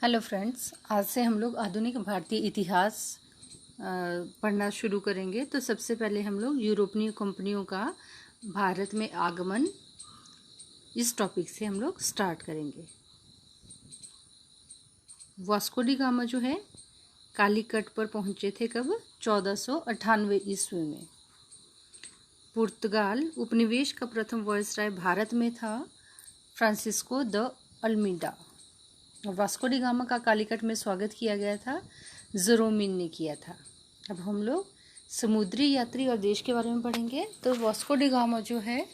Hello friends, आज से हम लोग आधुनिक भारतीय इतिहास पढ़ना शुरू करेंगे। तो सबसे पहले हम लोग यूरोपीय कंपनियों का भारत में आगमन, इस टॉपिक से हम लोग स्टार्ट करेंगे। वास्को डी गामा जो है कालीकट पर पहुंचे थे कब? 1498 ईस्वी में। पुर्तगाल उपनिवेश का प्रथम वायसराय भारत में था Francisco de Almeida. Vasco D gamma का कालीकट में स्वागत किया गया था, ज़रोमिन ने किया था। अब हम लोग समुद्री यात्री और देश के बारे में पढ़ेंगे। तो वास्को डी गामा जो है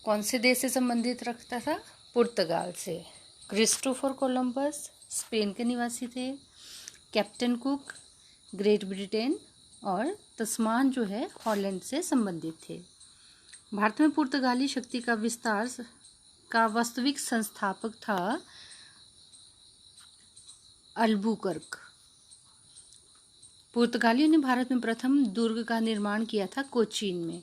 कौन से देश से संबंधित रखता था? पुर्तगाल से। क्रिस्टोफर कोलंबस स्पेन के निवासी थे। कैप्टन कुक ग्रेट ब्रिटेन और तस्मान जो है हॉलैंड से संबंधित थे। भारत में पुर्तगाली शक्ति का विस्तार का वास्तविक संस्थापक था अल्बुकर्क। पुर्तगालियों ने भारत में प्रथम दुर्ग का निर्माण किया था कोचीन में।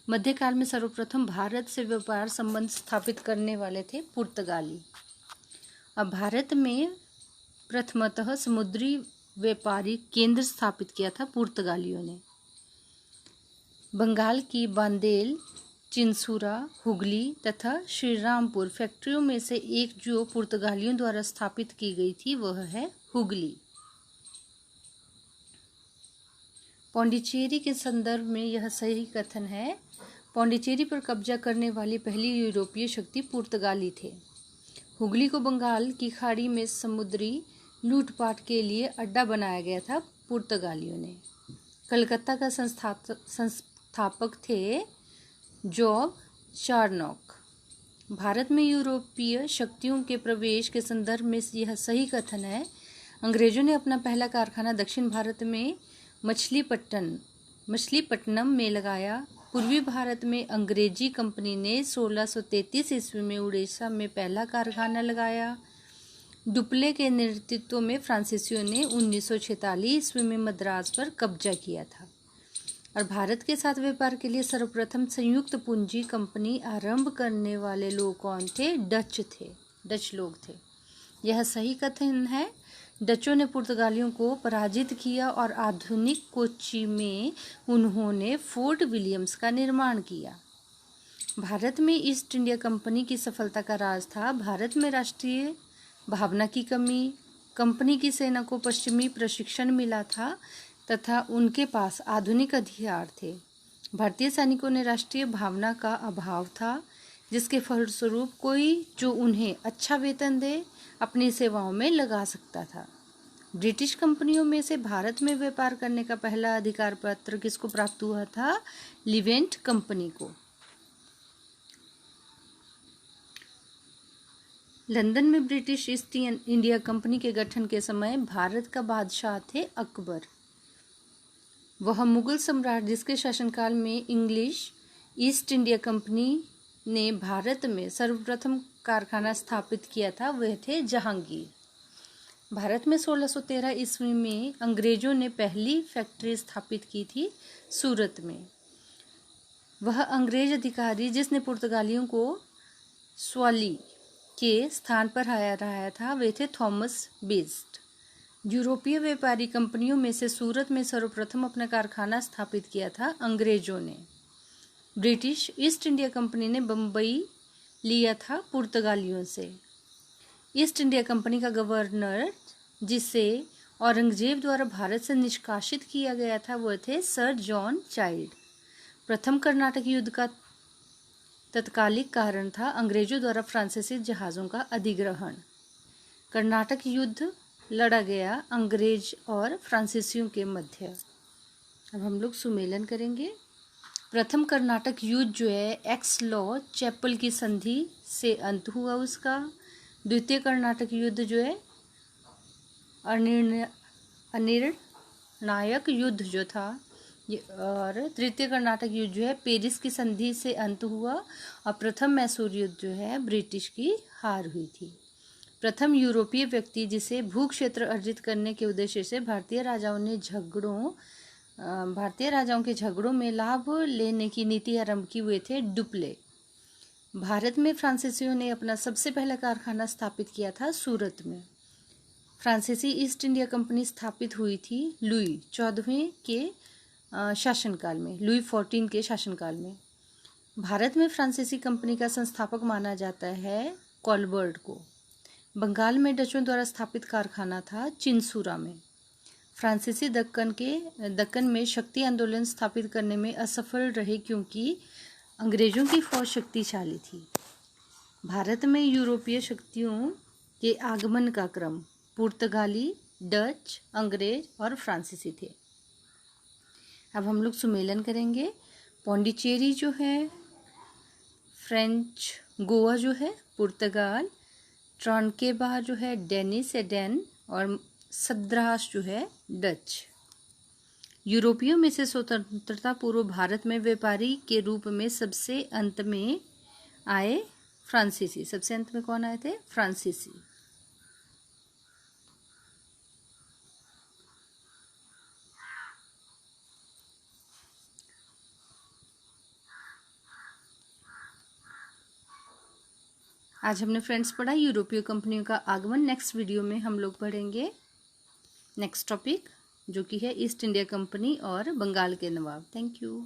मध्यकाल में सर्वप्रथम भारत से व्यापार संबंध स्थापित करने वाले थे पुर्तगाली। अब भारत में प्रथमतः समुद्री व्यापारी केंद्र स्थापित किया था पुर्तगालियों ने। बंगाल की बांदेल, चिंसुरा, हुगली तथा श्रीरामपुर फैक्ट्रियों में से एक जो पुर्तगालियों द्वारा स्थापित की गई थी वह है हुगली। पौंडीचेरी के संदर्भ में यह सही कथन है। पौंडीचेरी पर कब्जा करने वाली पहली यूरोपीय शक्ति पुर्तगाली थे। हुगली को बंगाल की खाड़ी में समुद्री लूटपाट के लिए अड्डा बनाया गया था पुर्तगालियों ने। कलकत्ता का संस्थापक थे जॉब चार्नोक। भारत में यूरोपीय शक्तियों के प्रवेश के संदर्भ में यह सही कथन है। अंग्रेजों ने अपना पहला कारखाना दक्षिण भारत में मछलीपट्टनम में लगाया। पूर्वी भारत में अंग्रेजी कंपनी ने 1633 ईस्वी में उड़ीसा में पहला कारखाना लगाया। डुप्ले के नेतृत्व में फ्रांसीसियों ने 1946 ईस्वी में मद्रास पर कब्जा किया था। और भारत के साथ व्यापार के लिए सर्वप्रथम संयुक्त पूंजी कंपनी आरंभ करने वाले लोग कौन थे? डच लोग थे। यह सही कथन है। डचों ने पुर्तगालियों को पराजित किया और आधुनिक कोच्चि में उन्होंने फोर्ट विलियम्स का निर्माण किया। भारत में ईस्ट इंडिया कंपनी की सफलता का राज था भारत में राष्ट्रीय भावना की कमी। कंपनी की सेना को पश्चिमी प्रशिक्षण मिला था तथा उनके पास आधुनिक हथियार थे। भारतीय सैनिकों ने राष्ट्रीय भावना का अभाव था, जिसके फलस्वरूप कोई जो उन्हें अच्छा वेतन दे अपनी सेवाओं में लगा सकता था। ब्रिटिश कंपनियों में से भारत में व्यापार करने का पहला अधिकार पत्र किसको प्राप्त हुआ था? लिवेंट कंपनी को। लंदन में ब्रिटिश ईस्ट इंडिया कंपनी के गठन के समय भारत का बादशाह थे अकबर। वह मुगल सम्राट जिसके शासनकाल में इंग्लिश ईस्ट इंडिया कंपनी ने भारत में सर्वप्रथम कारखाना स्थापित किया था वह थे जहांगीर। भारत में 1613 ईस्वी में अंग्रेजों ने पहली फैक्ट्री स्थापित की थी सूरत में। वह अंग्रेज अधिकारी जिसने पुर्तगालियों को स्वाली के स्थान पर हराया था वे थे थॉमस बेस्ट। यूरोपीय व्यापारी कंपनियों में से सूरत में सर्वप्रथम अपना कारखाना स्थापित किया था अंग्रेजों ने। ब्रिटिश ईस्ट इंडिया कंपनी ने बम्बई लिया था पुर्तगालियों से। ईस्ट इंडिया कंपनी का गवर्नर जिसे औरंगजेब द्वारा भारत से निष्कासित किया गया था वह थे सर जॉन चाइल्ड। प्रथम कर्नाटक युद्ध का तत्कालिक कारण था अंग्रेजों द्वारा फ्रांसीसी जहाज़ों का अधिग्रहण। कर्नाटक युद्ध लड़ा गया अंग्रेज और फ्रांसीसियों के मध्य। अब हम लोग सुमेलन करेंगे। प्रथम कर्नाटक युद्ध जो है एक्स-लॉ चैपल की संधि से अंत हुआ उसका। द्वितीय कर्नाटक युद्ध जो है अनिर्णायक युद्ध जो था और तृतीय कर्नाटक युद्ध जो है पेरिस की संधि से अंत हुआ। और प्रथम मैसूर युद्ध जो है ब्रिटिश की हार हुई थी। प्रथम यूरोपीय व्यक्ति जिसे भू क्षेत्र अर्जित करने के उद्देश्य से भारतीय राजाओं के झगड़ों में लाभ लेने की नीति आरंभ की हुए थे डुप्ले। भारत में फ्रांसीसियों ने अपना सबसे पहला कारखाना स्थापित किया था सूरत में। फ्रांसीसी ईस्ट इंडिया कंपनी स्थापित हुई थी लुई 14वें के शासनकाल में, लुई 14 के शासनकाल में। भारत में फ्रांसीसी कंपनी का संस्थापक माना जाता है कॉलबर्ट को। बंगाल में डचों द्वारा स्थापित कारखाना था चिंसुरा में। फ्रांसीसी दक्कन में शक्ति आंदोलन स्थापित करने में असफल रहे क्योंकि अंग्रेजों की फौज शक्तिशाली थी। भारत में यूरोपीय शक्तियों के आगमन का क्रम पुर्तगाली, डच, अंग्रेज और फ्रांसीसी थे। अब हम लोग सुमेलन करेंगे। पौंडीचेरी जो है फ्रेंच, गोवा जो है पुर्तगाल, ट्रांकेबार जो है डेनिस या डेन, और सद्रास जो है डच। यूरोपियों में से स्वतंत्रता पूर्व भारत में व्यापारी के रूप में सबसे अंत में आए फ्रांसीसी। सबसे अंत में कौन आए थे? फ्रांसीसी। आज हमने फ्रेंड्स पढ़ा यूरोपीय कंपनियों का आगमन। नेक्स्ट वीडियो में हम लोग पढ़ेंगे नेक्स्ट टॉपिक जो कि है ईस्ट इंडिया कंपनी और बंगाल के नवाब। Thank you.